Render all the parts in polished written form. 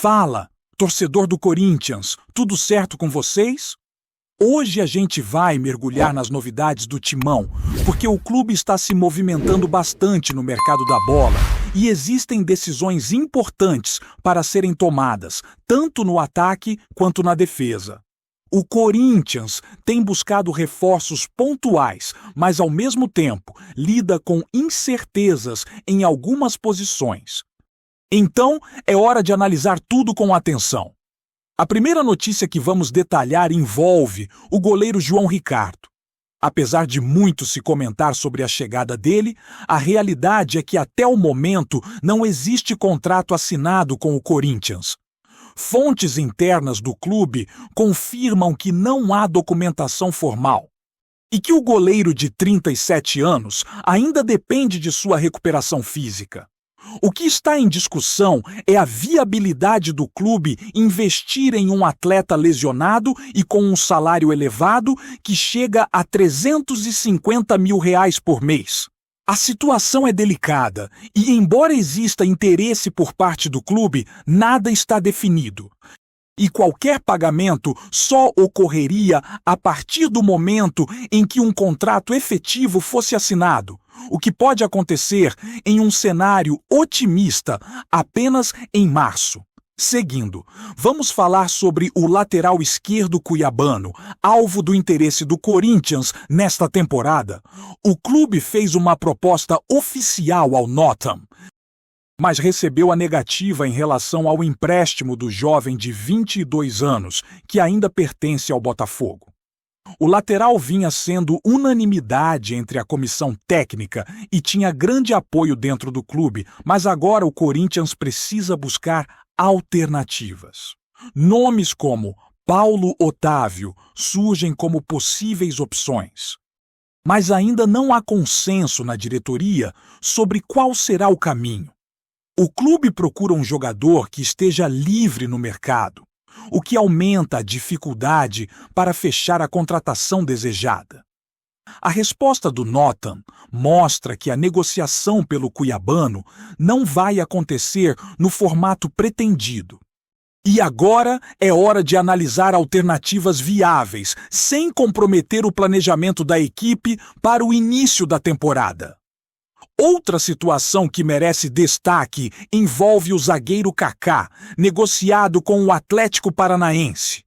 Fala, torcedor do Corinthians, tudo certo com vocês? Hoje a gente vai mergulhar nas novidades do Timão, porque o clube está se movimentando bastante no mercado da bola e existem decisões importantes para serem tomadas, tanto no ataque quanto na defesa. O Corinthians tem buscado reforços pontuais, mas ao mesmo tempo lida com incertezas em algumas posições. Então, é hora de analisar tudo com atenção. A primeira notícia que vamos detalhar envolve o goleiro João Ricardo. Apesar de muito se comentar sobre a chegada dele, a realidade é que até o momento não existe contrato assinado com o Corinthians. Fontes internas do clube confirmam que não há documentação formal e que o goleiro de 37 anos ainda depende de sua recuperação física. O que está em discussão é a viabilidade do clube investir em um atleta lesionado e com um salário elevado que chega a R$350 mil por mês. A situação é delicada e, embora exista interesse por parte do clube, nada está definido. E qualquer pagamento só ocorreria a partir do momento em que um contrato efetivo fosse assinado, o que pode acontecer em um cenário otimista apenas em março. Seguindo, vamos falar sobre o lateral esquerdo cuiabano, alvo do interesse do Corinthians nesta temporada. O clube fez uma proposta oficial ao Nottingham, mas recebeu a negativa em relação ao empréstimo do jovem de 22 anos, que ainda pertence ao Botafogo. O lateral vinha sendo unanimidade entre a comissão técnica e tinha grande apoio dentro do clube, mas agora o Corinthians precisa buscar alternativas. Nomes como Paulo Otávio surgem como possíveis opções. Mas ainda não há consenso na diretoria sobre qual será o caminho. O clube procura um jogador que esteja livre no mercado, o que aumenta a dificuldade para fechar a contratação desejada. A resposta do Nottingham mostra que a negociação pelo cuiabano não vai acontecer no formato pretendido. E agora é hora de analisar alternativas viáveis, sem comprometer o planejamento da equipe para o início da temporada. Outra situação que merece destaque envolve o zagueiro Kaká, negociado com o Atlético Paranaense.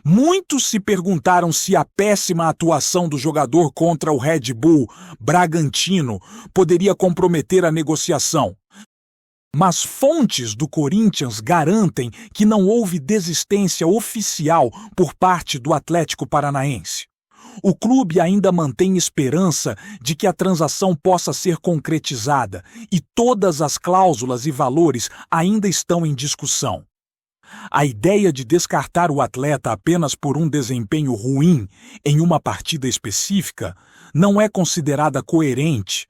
Muitos se perguntaram se a péssima atuação do jogador contra o Red Bull Bragantino poderia comprometer a negociação. Mas fontes do Corinthians garantem que não houve desistência oficial por parte do Atlético Paranaense. O clube ainda mantém esperança de que a transação possa ser concretizada e todas as cláusulas e valores ainda estão em discussão. A ideia de descartar o atleta apenas por um desempenho ruim em uma partida específica não é considerada coerente,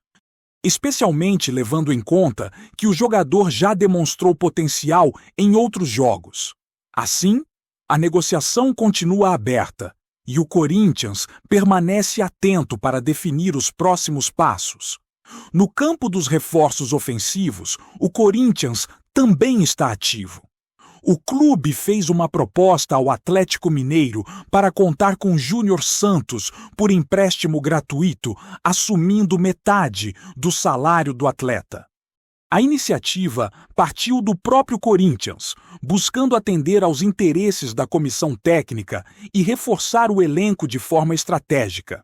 especialmente levando em conta que o jogador já demonstrou potencial em outros jogos. Assim, a negociação continua aberta e o Corinthians permanece atento para definir os próximos passos. No campo dos reforços ofensivos, o Corinthians também está ativo. O clube fez uma proposta ao Atlético Mineiro para contar com Júnior Santos por empréstimo gratuito, assumindo metade do salário do atleta. A iniciativa partiu do próprio Corinthians, buscando atender aos interesses da comissão técnica e reforçar o elenco de forma estratégica.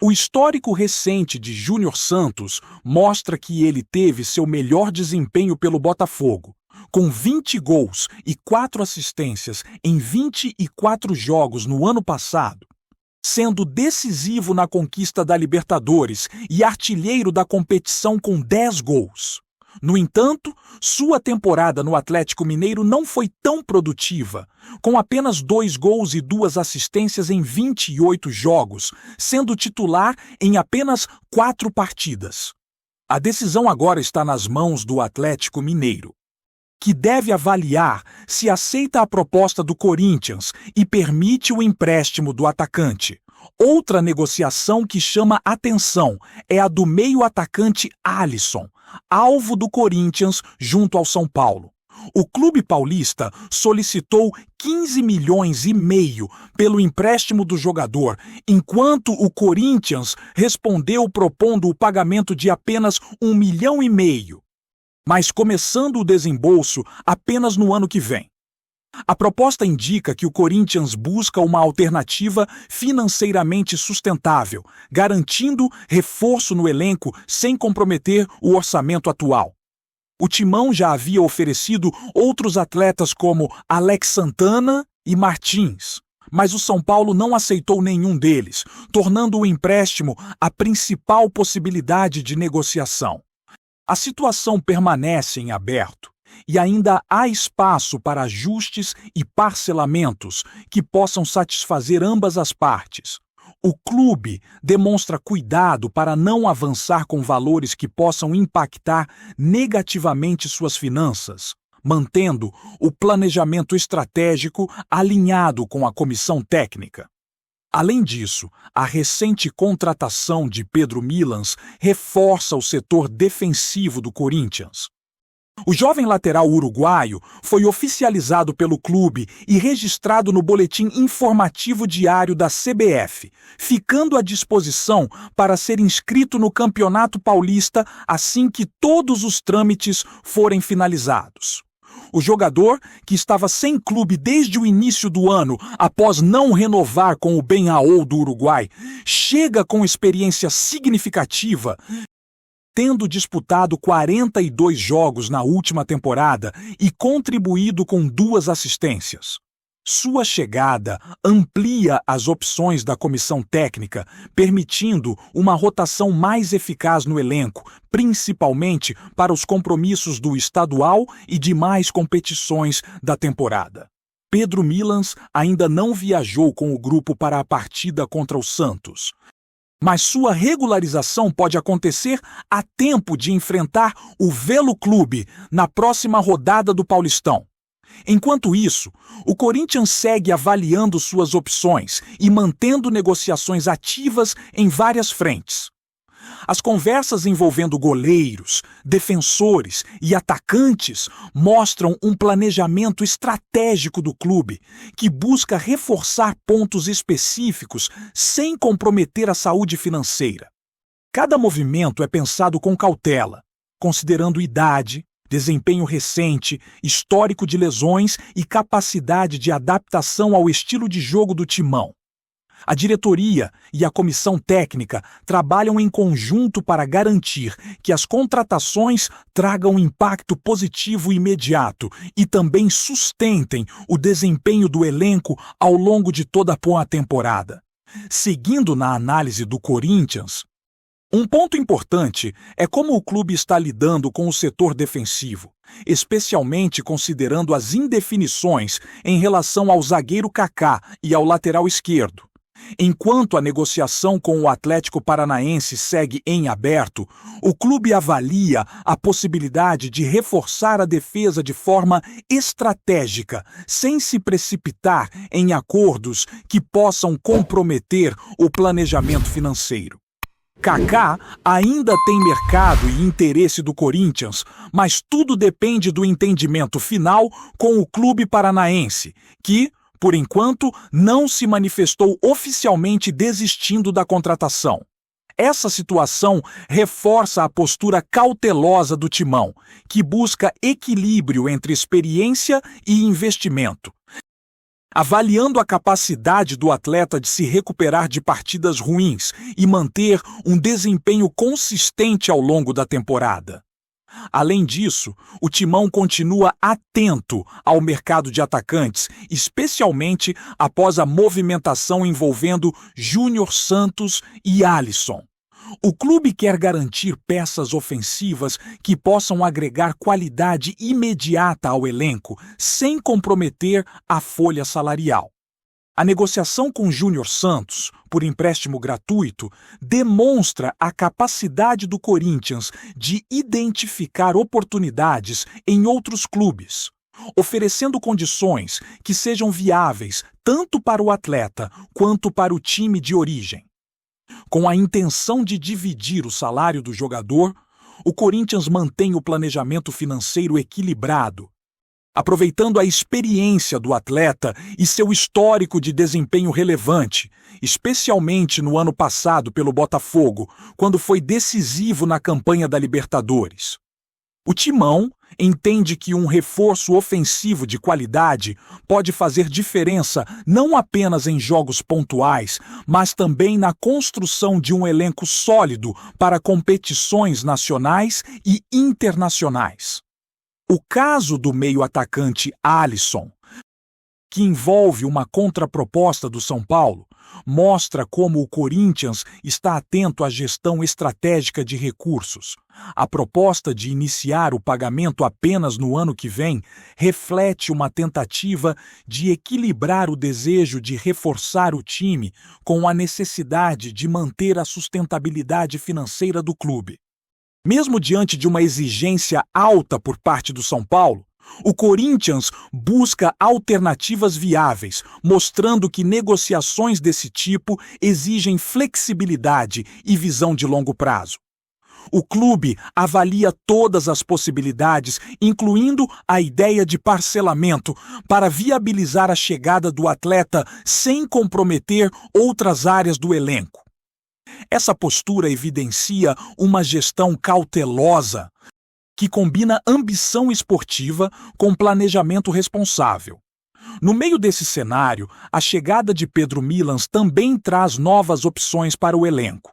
O histórico recente de Júnior Santos mostra que ele teve seu melhor desempenho pelo Botafogo, com 20 gols e 4 assistências em 24 jogos no ano passado, sendo decisivo na conquista da Libertadores e artilheiro da competição com 10 gols. No entanto, sua temporada no Atlético Mineiro não foi tão produtiva, com apenas 2 gols e 2 assistências em 28 jogos, sendo titular em apenas 4 partidas. A decisão agora está nas mãos do Atlético Mineiro, que deve avaliar se aceita a proposta do Corinthians e permite o empréstimo do atacante. Outra negociação que chama atenção é a do meio-atacante Alisson, alvo do Corinthians junto ao São Paulo. O Clube Paulista solicitou 15 milhões e meio pelo empréstimo do jogador, enquanto o Corinthians respondeu propondo o pagamento de apenas 1,5 milhão, mas começando o desembolso apenas no ano que vem. A proposta indica que o Corinthians busca uma alternativa financeiramente sustentável, garantindo reforço no elenco sem comprometer o orçamento atual. O Timão já havia oferecido outros atletas como Alex Santana e Martins, mas o São Paulo não aceitou nenhum deles, tornando o empréstimo a principal possibilidade de negociação. A situação permanece em aberto e ainda há espaço para ajustes e parcelamentos que possam satisfazer ambas as partes. O clube demonstra cuidado para não avançar com valores que possam impactar negativamente suas finanças, mantendo o planejamento estratégico alinhado com a comissão técnica. Além disso, a recente contratação de Pedro Milans reforça o setor defensivo do Corinthians. O jovem lateral uruguaio foi oficializado pelo clube e registrado no boletim informativo diário da CBF, ficando à disposição para ser inscrito no Campeonato Paulista assim que todos os trâmites forem finalizados. O jogador, que estava sem clube desde o início do ano após não renovar com o Peñarol do Uruguai, chega com experiência significativa, tendo disputado 42 jogos na última temporada e contribuído com 2 assistências. Sua chegada amplia as opções da comissão técnica, permitindo uma rotação mais eficaz no elenco, principalmente para os compromissos do estadual e demais competições da temporada. Pedro Milans ainda não viajou com o grupo para a partida contra o Santos, mas sua regularização pode acontecer a tempo de enfrentar o Velo Clube na próxima rodada do Paulistão. Enquanto isso, o Corinthians segue avaliando suas opções e mantendo negociações ativas em várias frentes. As conversas envolvendo goleiros, defensores e atacantes mostram um planejamento estratégico do clube, que busca reforçar pontos específicos sem comprometer a saúde financeira. Cada movimento é pensado com cautela, considerando idade, desempenho recente, histórico de lesões e capacidade de adaptação ao estilo de jogo do Timão. A diretoria e a comissão técnica trabalham em conjunto para garantir que as contratações tragam impacto positivo imediato e também sustentem o desempenho do elenco ao longo de toda a temporada. Seguindo na análise do Corinthians, um ponto importante é como o clube está lidando com o setor defensivo, especialmente considerando as indefinições em relação ao zagueiro Kaká e ao lateral esquerdo. Enquanto a negociação com o Atlético Paranaense segue em aberto, o clube avalia a possibilidade de reforçar a defesa de forma estratégica, sem se precipitar em acordos que possam comprometer o planejamento financeiro. Kaká ainda tem mercado e interesse do Corinthians, mas tudo depende do entendimento final com o clube paranaense, que, por enquanto, não se manifestou oficialmente desistindo da contratação. Essa situação reforça a postura cautelosa do Timão, que busca equilíbrio entre experiência e investimento, avaliando a capacidade do atleta de se recuperar de partidas ruins e manter um desempenho consistente ao longo da temporada. Além disso, o Timão continua atento ao mercado de atacantes, especialmente após a movimentação envolvendo Júnior Santos e Alisson. O clube quer garantir peças ofensivas que possam agregar qualidade imediata ao elenco, sem comprometer a folha salarial. A negociação com Júnior Santos, por empréstimo gratuito, demonstra a capacidade do Corinthians de identificar oportunidades em outros clubes, oferecendo condições que sejam viáveis tanto para o atleta quanto para o time de origem. Com a intenção de dividir o salário do jogador, o Corinthians mantém o planejamento financeiro equilibrado, aproveitando a experiência do atleta e seu histórico de desempenho relevante, especialmente no ano passado pelo Botafogo, quando foi decisivo na campanha da Libertadores. O Timão entende que um reforço ofensivo de qualidade pode fazer diferença não apenas em jogos pontuais, mas também na construção de um elenco sólido para competições nacionais e internacionais. O caso do meio-atacante Alisson, que envolve uma contraproposta do São Paulo, mostra como o Corinthians está atento à gestão estratégica de recursos. A proposta de iniciar o pagamento apenas no ano que vem reflete uma tentativa de equilibrar o desejo de reforçar o time com a necessidade de manter a sustentabilidade financeira do clube. Mesmo diante de uma exigência alta por parte do São Paulo, o Corinthians busca alternativas viáveis, mostrando que negociações desse tipo exigem flexibilidade e visão de longo prazo. O clube avalia todas as possibilidades, incluindo a ideia de parcelamento, para viabilizar a chegada do atleta sem comprometer outras áreas do elenco. Essa postura evidencia uma gestão cautelosa, que combina ambição esportiva com planejamento responsável. No meio desse cenário, a chegada de Pedro Milans também traz novas opções para o elenco.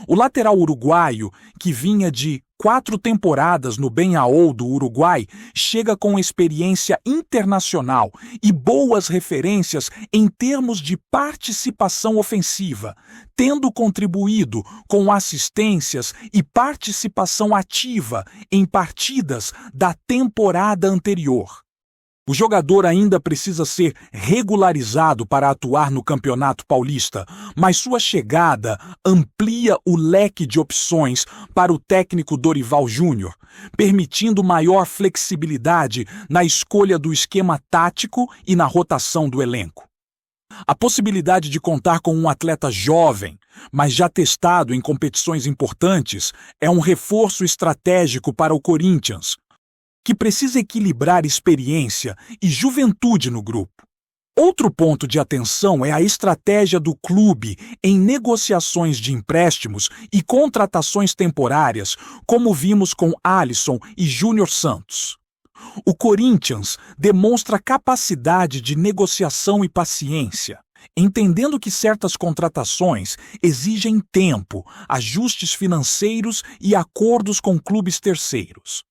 O lateral uruguaio, que vinha de 4 temporadas no Peñarol do Uruguai, chega com experiência internacional e boas referências em termos de participação ofensiva, tendo contribuído com assistências e participação ativa em partidas da temporada anterior. O jogador ainda precisa ser regularizado para atuar no Campeonato Paulista, mas sua chegada amplia o leque de opções para o técnico Dorival Júnior, permitindo maior flexibilidade na escolha do esquema tático e na rotação do elenco. A possibilidade de contar com um atleta jovem, mas já testado em competições importantes, é um reforço estratégico para o Corinthians, que precisa equilibrar experiência e juventude no grupo. Outro ponto de atenção é a estratégia do clube em negociações de empréstimos e contratações temporárias, como vimos com Alisson e Júnior Santos. O Corinthians demonstra capacidade de negociação e paciência, entendendo que certas contratações exigem tempo, ajustes financeiros e acordos com clubes terceiros.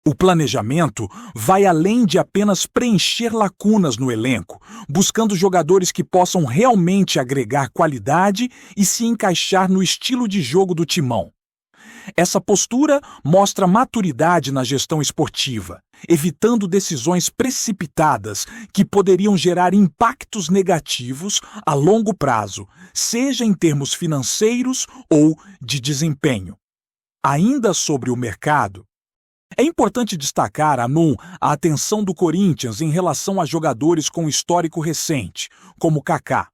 O planejamento vai além de apenas preencher lacunas no elenco, buscando jogadores que possam realmente agregar qualidade e se encaixar no estilo de jogo do Timão. Essa postura mostra maturidade na gestão esportiva, evitando decisões precipitadas que poderiam gerar impactos negativos a longo prazo, seja em termos financeiros ou de desempenho. Ainda sobre o mercado, é importante destacar, a atenção do Corinthians em relação a jogadores com histórico recente, como Kaká.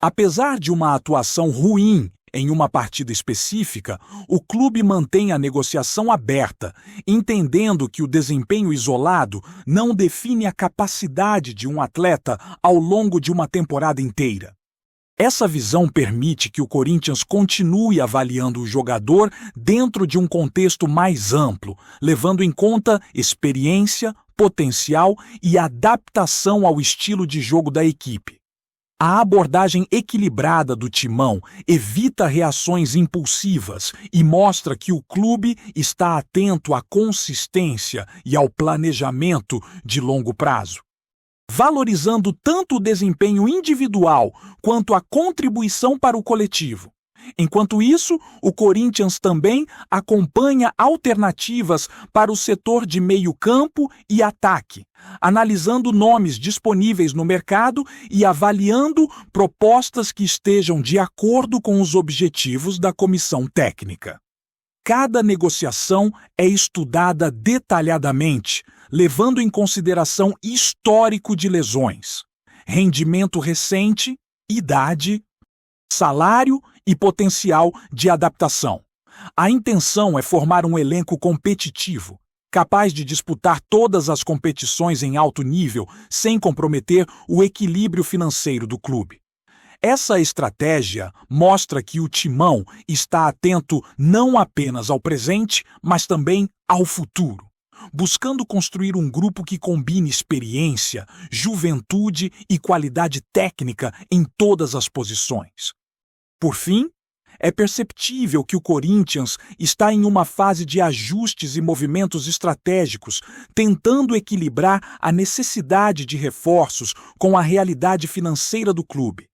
Apesar de uma atuação ruim em uma partida específica, o clube mantém a negociação aberta, entendendo que o desempenho isolado não define a capacidade de um atleta ao longo de uma temporada inteira. Essa visão permite que o Corinthians continue avaliando o jogador dentro de um contexto mais amplo, levando em conta experiência, potencial e adaptação ao estilo de jogo da equipe. A abordagem equilibrada do Timão evita reações impulsivas e mostra que o clube está atento à consistência e ao planejamento de longo prazo, valorizando tanto o desempenho individual quanto a contribuição para o coletivo. Enquanto isso, o Corinthians também acompanha alternativas para o setor de meio-campo e ataque, analisando nomes disponíveis no mercado e avaliando propostas que estejam de acordo com os objetivos da comissão técnica. Cada negociação é estudada detalhadamente, levando em consideração histórico de lesões, rendimento recente, idade, salário e potencial de adaptação. A intenção é formar um elenco competitivo, capaz de disputar todas as competições em alto nível sem comprometer o equilíbrio financeiro do clube. Essa estratégia mostra que o Timão está atento não apenas ao presente, mas também ao futuro, buscando construir um grupo que combine experiência, juventude e qualidade técnica em todas as posições. Por fim, é perceptível que o Corinthians está em uma fase de ajustes e movimentos estratégicos, tentando equilibrar a necessidade de reforços com a realidade financeira do clube.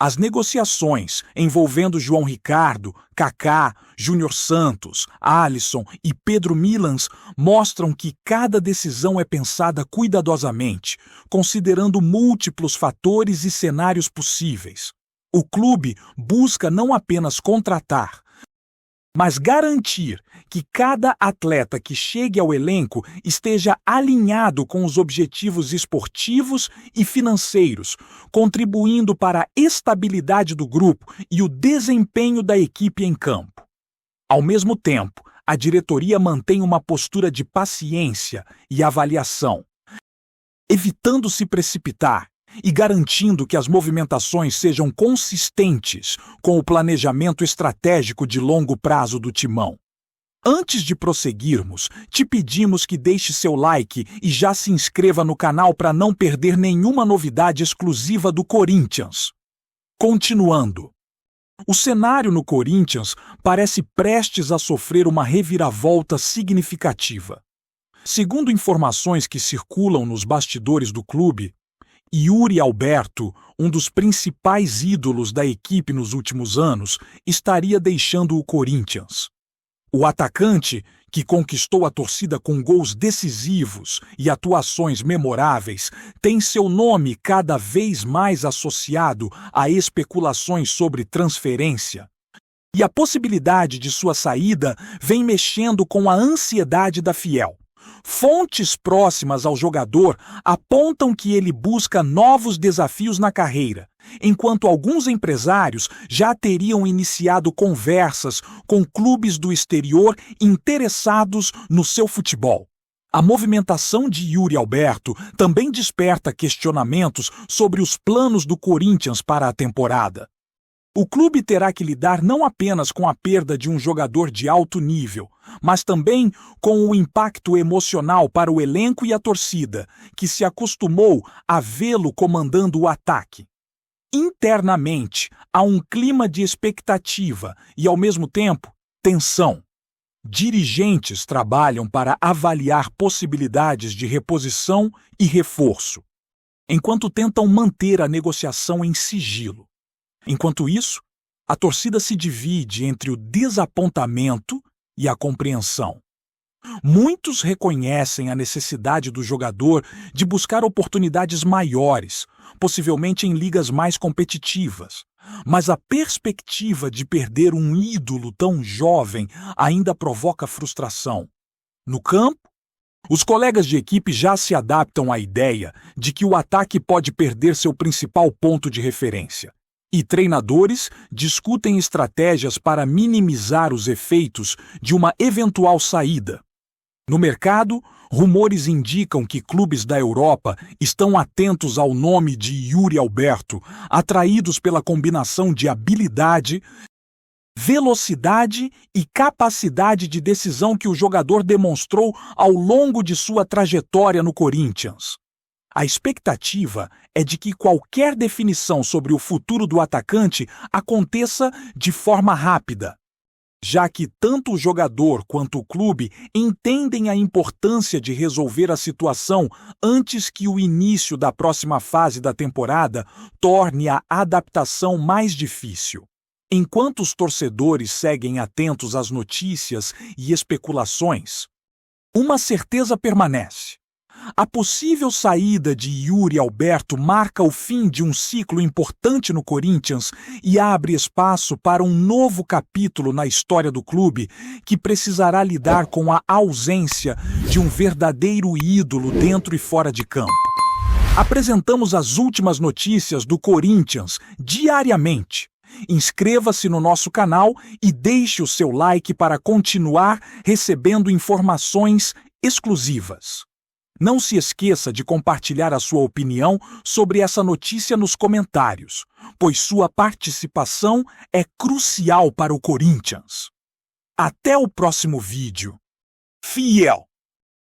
As negociações envolvendo João Ricardo, Kaká, Júnior Santos, Alisson e Pedro Milans mostram que cada decisão é pensada cuidadosamente, considerando múltiplos fatores e cenários possíveis. O clube busca não apenas contratar, mas garantir que cada atleta que chegue ao elenco esteja alinhado com os objetivos esportivos e financeiros, contribuindo para a estabilidade do grupo e o desempenho da equipe em campo. Ao mesmo tempo, a diretoria mantém uma postura de paciência e avaliação, evitando se precipitar e garantindo que as movimentações sejam consistentes com o planejamento estratégico de longo prazo do Timão. Antes de prosseguirmos, te pedimos que deixe seu like e já se inscreva no canal para não perder nenhuma novidade exclusiva do Corinthians. Continuando. O cenário no Corinthians parece prestes a sofrer uma reviravolta significativa. Segundo informações que circulam nos bastidores do clube, Yuri Alberto, um dos principais ídolos da equipe nos últimos anos, estaria deixando o Corinthians. O atacante, que conquistou a torcida com gols decisivos e atuações memoráveis, tem seu nome cada vez mais associado a especulações sobre transferência. E a possibilidade de sua saída vem mexendo com a ansiedade da Fiel. Fontes próximas ao jogador apontam que ele busca novos desafios na carreira, enquanto alguns empresários já teriam iniciado conversas com clubes do exterior interessados no seu futebol. A movimentação de Yuri Alberto também desperta questionamentos sobre os planos do Corinthians para a temporada. O clube terá que lidar não apenas com a perda de um jogador de alto nível, mas também com o impacto emocional para o elenco e a torcida, que se acostumou a vê-lo comandando o ataque. Internamente, há um clima de expectativa e, ao mesmo tempo, tensão. Dirigentes trabalham para avaliar possibilidades de reposição e reforço, enquanto tentam manter a negociação em sigilo. Enquanto isso, a torcida se divide entre o desapontamento e a compreensão. Muitos reconhecem a necessidade do jogador de buscar oportunidades maiores, possivelmente em ligas mais competitivas, mas a perspectiva de perder um ídolo tão jovem ainda provoca frustração. No campo, os colegas de equipe já se adaptam à ideia de que o ataque pode perder seu principal ponto de referência. E treinadores discutem estratégias para minimizar os efeitos de uma eventual saída. No mercado, rumores indicam que clubes da Europa estão atentos ao nome de Yuri Alberto, atraídos pela combinação de habilidade, velocidade e capacidade de decisão que o jogador demonstrou ao longo de sua trajetória no Corinthians. A expectativa é de que qualquer definição sobre o futuro do atacante aconteça de forma rápida, já que tanto o jogador quanto o clube entendem a importância de resolver a situação antes que o início da próxima fase da temporada torne a adaptação mais difícil. Enquanto os torcedores seguem atentos às notícias e especulações, uma certeza permanece. A possível saída de Yuri Alberto marca o fim de um ciclo importante no Corinthians e abre espaço para um novo capítulo na história do clube que precisará lidar com a ausência de um verdadeiro ídolo dentro e fora de campo. Apresentamos as últimas notícias do Corinthians diariamente. Inscreva-se no nosso canal e deixe o seu like para continuar recebendo informações exclusivas. Não se esqueça de compartilhar a sua opinião sobre essa notícia nos comentários, pois sua participação é crucial para o Corinthians. Até o próximo vídeo. Fiel!